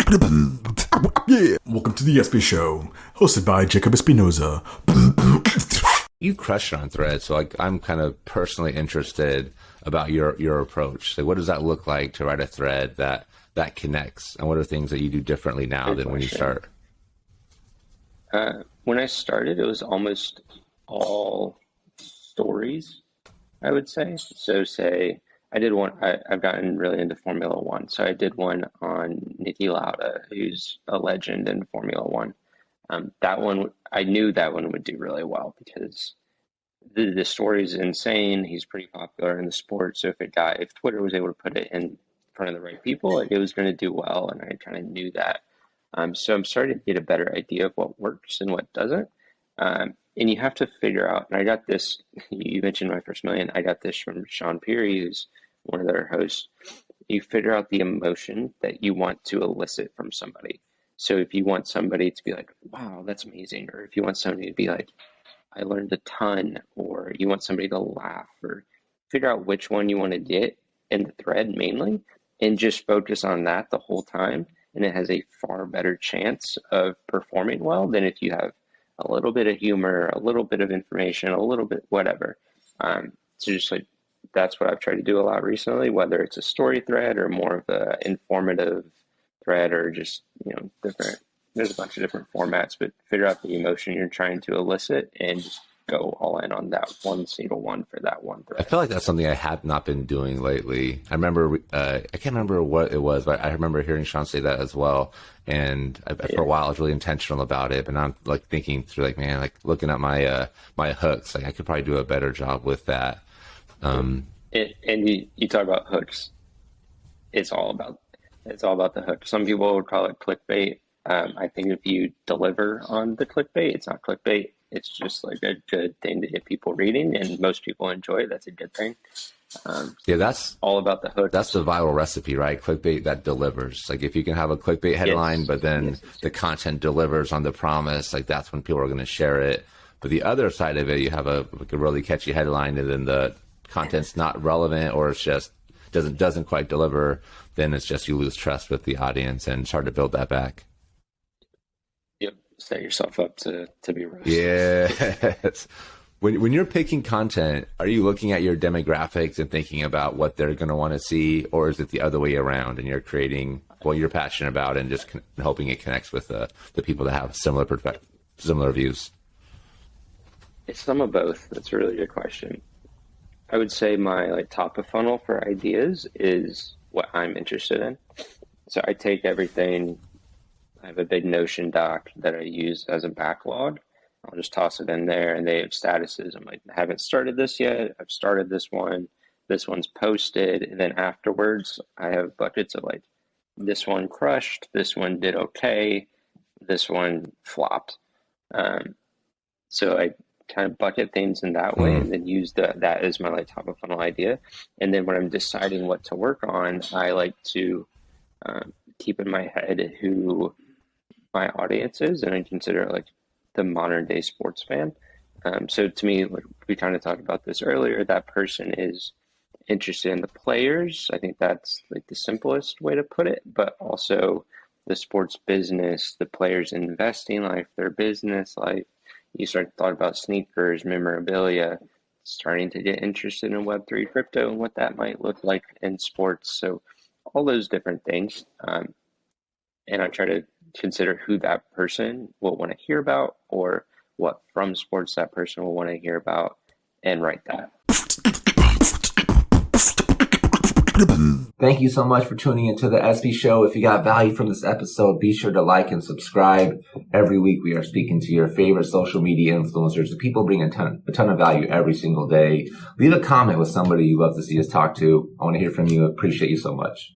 Yeah, welcome to the Espi Show, hosted by Jacob Espinoza. You crush it on Thread, so I'm kind of personally interested about your approach. Like, what does that look like to write a thread that connects, and what are things that you do differently now than when you start? When I started, it was almost all stories, I would say. So say I did one, I've gotten really into Formula One. So I did one on Niki Lauda, who's a legend in Formula One. That one, I knew that one would do really well because the story is insane. He's pretty popular in the sport. So if Twitter was able to put it in front of the right people, it was going to do well. And I kind of knew that. So I'm starting to get a better idea of what works and what doesn't. And you have to figure out, and I got this, you mentioned My First Million, I got this from Sean Peary, who's one of their hosts. You figure out the emotion that you want to elicit from somebody. So if you want somebody to be like, wow, that's amazing, or if you want somebody to be like, I learned a ton, or you want somebody to laugh, or figure out which one you want to get in the thread mainly, and just focus on that the whole time. And it has a far better chance of performing well than if you have a little bit of humor, a little bit of information, a little bit whatever. So just like that's what I've tried to do a lot recently, whether it's a story thread or more of a informative thread or just, different. There's a bunch of different formats, but figure out the emotion you're trying to elicit and just go all in on that one single one for that one thread. I feel like that's something I have not been doing lately. I remember, I can't remember what it was, but I remember hearing Sean say that as well. And for a while, I was really intentional about it. But now I'm like thinking through, like, man, like looking at my my hooks, like I could probably do a better job with that. And you talk about hooks. It's all about the hook. Some people would call it clickbait. I think if you deliver on the clickbait, it's not clickbait. It's just like a good thing to get people reading, and most people enjoy it. That's a good thing. That's all about the hook. That's the viral recipe, right? Clickbait that delivers. Like if you can have a clickbait headline, but then the content delivers on the promise, like that's when people are going to share it. But the other side of it, you have a really catchy headline, and then the content's not relevant, or it's just doesn't quite deliver. Then it's just you lose trust with the audience, and it's hard to build that back. Set yourself up to be roasted. Yes. When you're picking content, are you looking at your demographics and thinking about what they're going to want to see, or is it the other way around and you're creating what you're passionate about and just hoping it connects with the people that have similar views? It's some of both. That's a really good question. I would say my top of funnel for ideas is what I'm interested in. So I take everything. I have a big Notion doc that I use as a backlog. I'll just toss it in there, and they have statuses. I'm like, I haven't started this yet. I've started this one. This one's posted. And then afterwards, I have buckets of like, this one crushed. This one did okay. This one flopped. So I kind of bucket things in that way, and then use that as my top of funnel idea. And then when I'm deciding what to work on, I like to keep in my head who my audience is, and I consider like the modern day sports fan. So to me, like we kind of talked about this earlier, that person is interested in the players. I think that's like the simplest way to put it, but also the sports business, the players' investing life, their business life. You start to thought about sneakers, memorabilia, starting to get interested in Web3 crypto and what that might look like in sports. So all those different things. And I try to consider who that person will want to hear about, or what from sports that person will want to hear about, and write that. Thank you so much for tuning into the Espi Show. If you got value from this episode, be sure to like and subscribe. Every week we are speaking to your favorite social media influencers. The people bring a ton of value every single day. Leave a comment with somebody you love to see us talk to. I want to hear from you. Appreciate you so much.